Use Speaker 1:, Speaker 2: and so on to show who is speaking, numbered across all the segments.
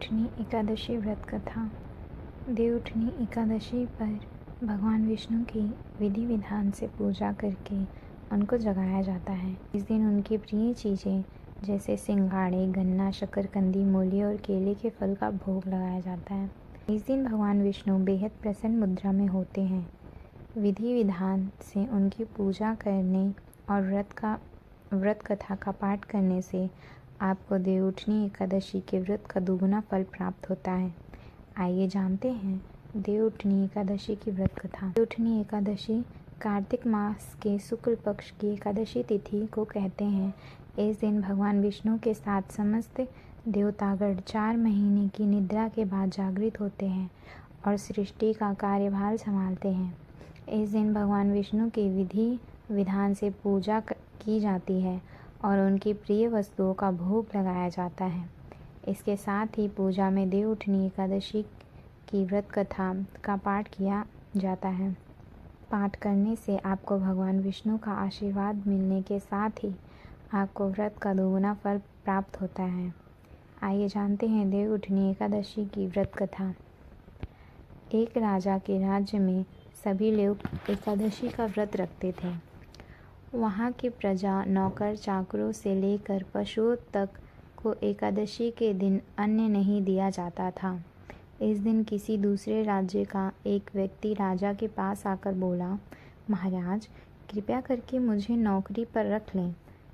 Speaker 1: देवउठनी एकादशी व्रत कथा। देवउठनी एकादशी पर भगवान विष्णु की विधि विधान से पूजा करके उनको जगाया जाता है। इस दिन उनकी प्रिय चीज़ें जैसे सिंघाड़े, गन्ना, शकरकंदी, मूली और केले के फल का भोग लगाया जाता है। इस दिन भगवान विष्णु बेहद प्रसन्न मुद्रा में होते हैं। विधि विधान से उनकी पूजा करने और व्रत कथा का पाठ करने से आपको देवउठनी एकादशी के व्रत का दुगुना फल प्राप्त होता है। आइए जानते हैं देवउठनी एकादशी की व्रत कथा। देवउठनी एकादशी कार्तिक मास के शुक्ल पक्ष की एकादशी तिथि को कहते हैं। इस दिन भगवान विष्णु के साथ समस्त देवतागण 4 महीने की निद्रा के बाद जागृत होते हैं और सृष्टि का कार्यभार संभालते हैं। इस दिन भगवान विष्णु की विधि विधान से पूजा की जाती है और उनकी प्रिय वस्तुओं का भोग लगाया जाता है। इसके साथ ही पूजा में देवउठनी एकादशी की व्रत कथा का पाठ किया जाता है। पाठ करने से आपको भगवान विष्णु का आशीर्वाद मिलने के साथ ही आपको व्रत का दोगुना फल प्राप्त होता है। आइए जानते हैं देवउठनी एकादशी की व्रत कथा। एक राजा के राज्य में सभी लोग एकादशी का व्रत रखते थे। वहाँ की प्रजा, नौकर चाकरों से लेकर पशुओं तक को एकादशी के दिन अन्न नहीं दिया जाता था। इस दिन किसी दूसरे राज्य का एक व्यक्ति राजा के पास आकर बोला, महाराज, कृपया करके मुझे नौकरी पर रख लें।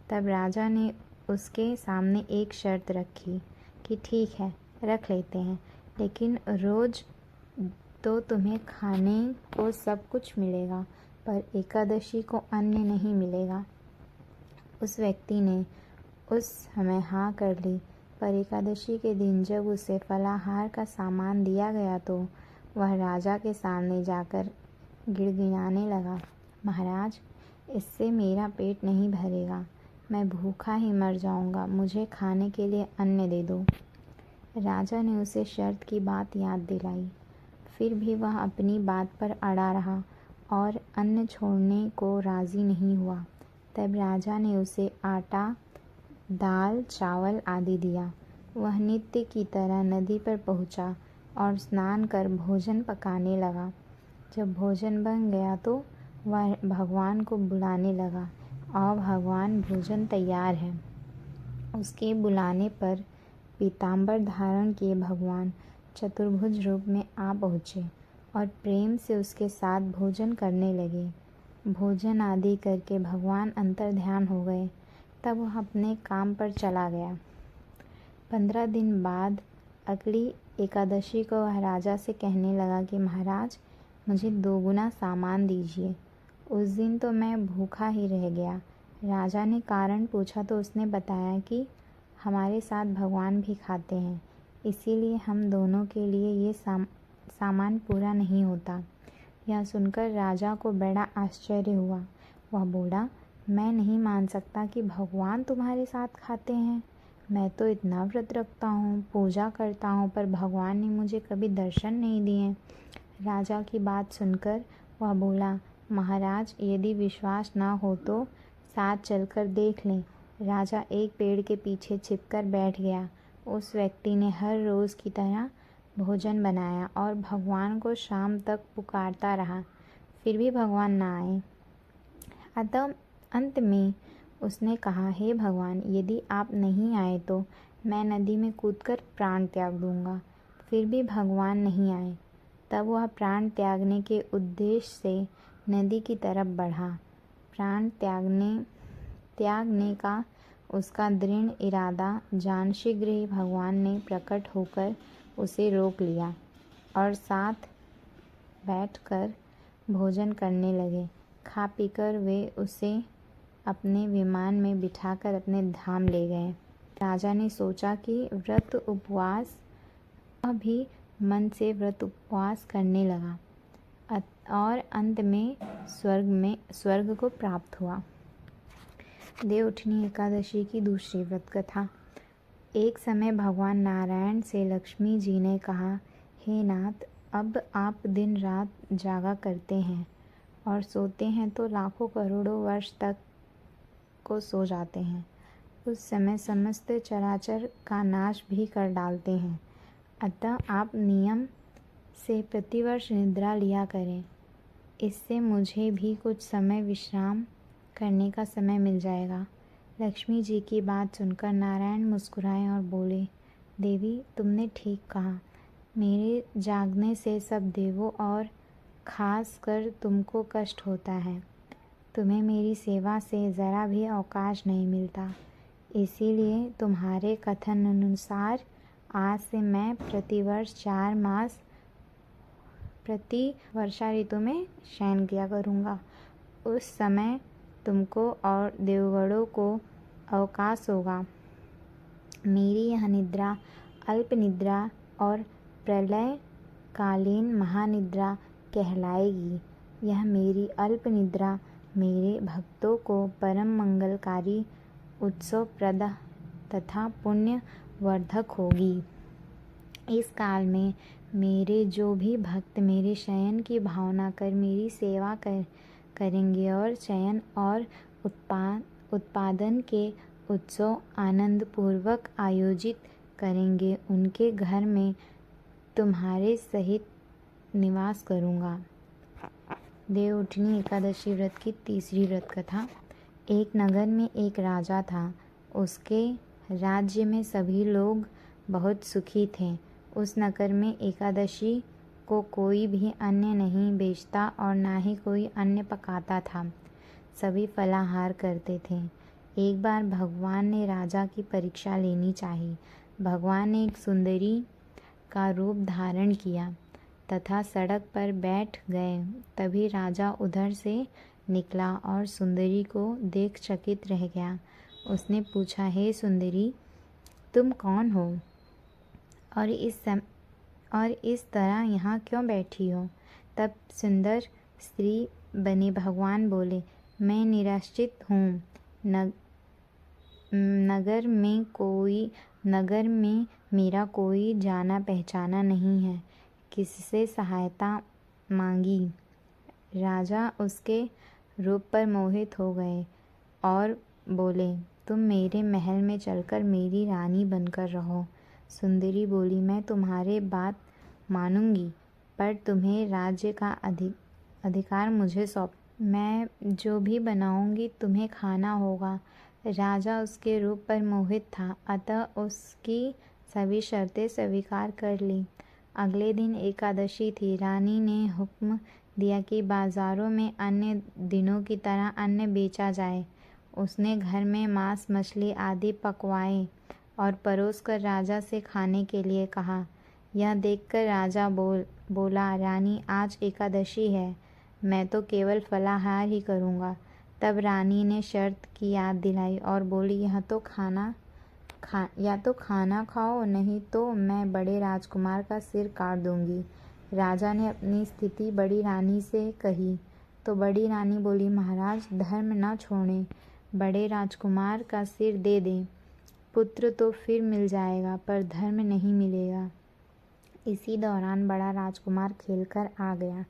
Speaker 1: तब राजा ने उसके सामने एक शर्त रखी कि ठीक है, रख लेते हैं, लेकिन रोज़ तो तुम्हें खाने को सब कुछ मिलेगा, पर एकादशी को अन्न नहीं मिलेगा। उस व्यक्ति ने उस समय हाँ कर ली, पर एकादशी के दिन जब उसे फलाहार का सामान दिया गया तो वह राजा के सामने जाकर गिड़गिड़ाने लगा, महाराज, इससे मेरा पेट नहीं भरेगा, मैं भूखा ही मर जाऊंगा, मुझे खाने के लिए अन्न दे दो। राजा ने उसे शर्त की बात याद दिलाई, फिर भी वह अपनी बात पर अड़ा रहा और अन्न छोड़ने को राज़ी नहीं हुआ। तब राजा ने उसे आटा, दाल, चावल आदि दिया। वह नित्य की तरह नदी पर पहुंचा और स्नान कर भोजन पकाने लगा। जब भोजन बन गया तो वह भगवान को बुलाने लगा और भगवान, भोजन तैयार है। उसके बुलाने पर पीताम्बर धारण किए भगवान चतुर्भुज रूप में आ पहुँचे और प्रेम से उसके साथ भोजन करने लगे। भोजन आदि करके भगवान अंतर्ध्यान हो गए। तब वह अपने काम पर चला गया। 15 दिन बाद अगली एकादशी को वह राजा से कहने लगा कि महाराज, मुझे दोगुना सामान दीजिए। उस दिन तो मैं भूखा ही रह गया। राजा ने कारण पूछा तो उसने बताया कि हमारे साथ भगवान भी खाते हैं, इसीलिए हम दोनों के लिए ये सामान पूरा नहीं होता। यह सुनकर राजा को बड़ा आश्चर्य हुआ। वह बोला, मैं नहीं मान सकता कि भगवान तुम्हारे साथ खाते हैं। मैं तो इतना व्रत रखता हूँ, पूजा करता हूँ, पर भगवान ने मुझे कभी दर्शन नहीं दिए। राजा की बात सुनकर वह बोला, महाराज, यदि विश्वास ना हो तो साथ चलकर देख लें। राजा एक पेड़ के पीछे छिपकर बैठ गया। उस व्यक्ति ने हर रोज़ की तरह भोजन बनाया और भगवान को शाम तक पुकारता रहा, फिर भी भगवान ना आए। अतः अंत में उसने कहा, हे भगवान, यदि आप नहीं आए तो मैं नदी में कूदकर प्राण त्याग दूंगा। फिर भी भगवान नहीं आए। तब वह प्राण त्यागने के उद्देश्य से नदी की तरफ बढ़ा। प्राण त्यागने का उसका दृढ़ इरादा जान शीघ्र ही भगवान ने प्रकट होकर उसे रोक लिया और साथ बैठकर भोजन करने लगे। खा पीकर वे उसे अपने विमान में बिठाकर अपने धाम ले गए। राजा ने सोचा कि व्रत उपवास, वह भी मन से व्रत उपवास करने लगा और अंत में स्वर्ग को प्राप्त हुआ। देवउठनी एकादशी की दूसरी व्रत कथा। एक समय भगवान नारायण से लक्ष्मी जी ने कहा, हे नाथ, अब आप दिन रात जागा करते हैं और सोते हैं तो लाखों करोड़ों वर्ष तक को सो जाते हैं। उस समय समस्त चराचर का नाश भी कर डालते हैं। अतः आप नियम से प्रतिवर्ष निद्रा लिया करें। इससे मुझे भी कुछ समय विश्राम करने का समय मिल जाएगा। लक्ष्मी जी की बात सुनकर नारायण मुस्कुराए और बोले, देवी, तुमने ठीक कहा। मेरे जागने से सब देवों और खास कर तुमको कष्ट होता है। तुम्हें मेरी सेवा से ज़रा भी अवकाश नहीं मिलता। इसीलिए तुम्हारे कथन अनुसार आज से मैं प्रतिवर्ष 4 मास प्रति वर्षा ऋतु में शयन किया करूँगा। उस समय तुमको और देवगणों को अवकाश होगा। मेरी यह निद्रा अल्प निद्रा और प्रलयकालीन महानिद्रा कहलाएगी। यह मेरी अल्प निद्रा मेरे भक्तों को परम मंगलकारी, उत्सवप्रद तथा पुण्यवर्धक होगी। इस काल में मेरे जो भी भक्त मेरे शयन की भावना कर मेरी सेवा करेंगे और शयन और उत्पादन के उत्सव आनंदपूर्वक आयोजित करेंगे, उनके घर में तुम्हारे सहित निवास करूँगा। देवउठनी एकादशी व्रत की तीसरी व्रत कथा। एक नगर में एक राजा था। उसके राज्य में सभी लोग बहुत सुखी थे। उस नगर में एकादशी को कोई भी अन्न नहीं बेचता और ना ही कोई अन्न पकाता था। सभी फलाहार करते थे। एक बार भगवान ने राजा की परीक्षा लेनी चाही। भगवान ने एक सुंदरी का रूप धारण किया तथा सड़क पर बैठ गए। तभी राजा उधर से निकला और सुंदरी को देख चकित रह गया। उसने पूछा, हे सुंदरी, तुम कौन हो और इस तरह यहाँ क्यों बैठी हो? तब सुंदर स्त्री बने भगवान बोले, मैं निराश्रित हूँ। नगर में मेरा कोई जाना पहचाना नहीं है। किससे सहायता मांगी? राजा उसके रूप पर मोहित हो गए और बोले, तुम मेरे महल में चलकर मेरी रानी बनकर रहो। सुंदरी बोली, मैं तुम्हारे बात मानूंगी, पर तुम्हें राज्य का अधिकार मुझे सौंप। मैं जो भी बनाऊंगी तुम्हें खाना होगा। राजा उसके रूप पर मोहित था, अतः उसकी सभी शर्तें स्वीकार कर ली। अगले दिन एकादशी थी। रानी ने हुक्म दिया कि बाजारों में अन्य दिनों की तरह अन्न बेचा जाए। उसने घर में मांस मछली आदि पकवाए और परोस कर राजा से खाने के लिए कहा। यह देखकर राजा बोला, रानी, आज एकादशी है, मैं तो केवल फलाहार ही करूँगा। तब रानी ने शर्त की याद दिलाई और बोली, या तो खाना खाओ, नहीं तो मैं बड़े राजकुमार का सिर काट दूंगी। राजा ने अपनी स्थिति बड़ी रानी से कही तो बड़ी रानी बोली, महाराज, धर्म न छोड़ें, बड़े राजकुमार का सिर दे दें। पुत्र तो फिर मिल जाएगा पर धर्म नहीं मिलेगा। इसी दौरान बड़ा राजकुमार खेलकर आ गया।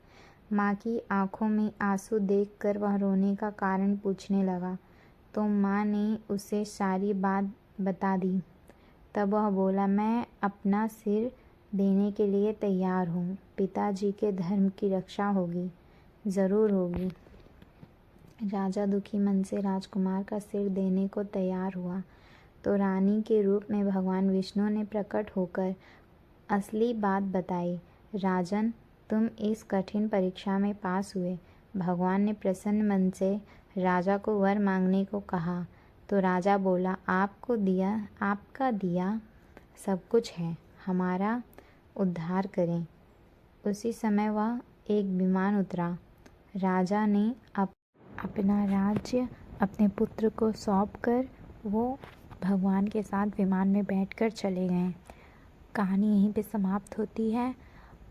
Speaker 1: माँ की आंखों में आंसू देखकर वह रोने का कारण पूछने लगा, तो माँ ने उसे सारी बात बता दी। तब वह बोला, मैं अपना सिर देने के लिए तैयार हूँ। पिताजी के धर्म की रक्षा होगी, ज़रूर होगी। राजा दुखी मन से राजकुमार का सिर देने को तैयार हुआ तो रानी के रूप में भगवान विष्णु ने प्रकट होकर असली बात बताई। राजन, तुम इस कठिन परीक्षा में पास हुए। भगवान ने प्रसन्न मन से राजा को वर मांगने को कहा तो राजा बोला, आपका दिया सब कुछ है, हमारा उद्धार करें। उसी समय वह एक विमान उतरा। राजा ने अपना राज्य अपने पुत्र को सौंपकर वो भगवान के साथ विमान में बैठकर चले गए। कहानी यहीं पे समाप्त होती है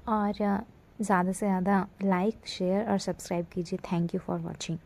Speaker 1: और ज़्यादा से ज़्यादा लाइक, शेयर और सब्सक्राइब कीजिए। Thank you for watching.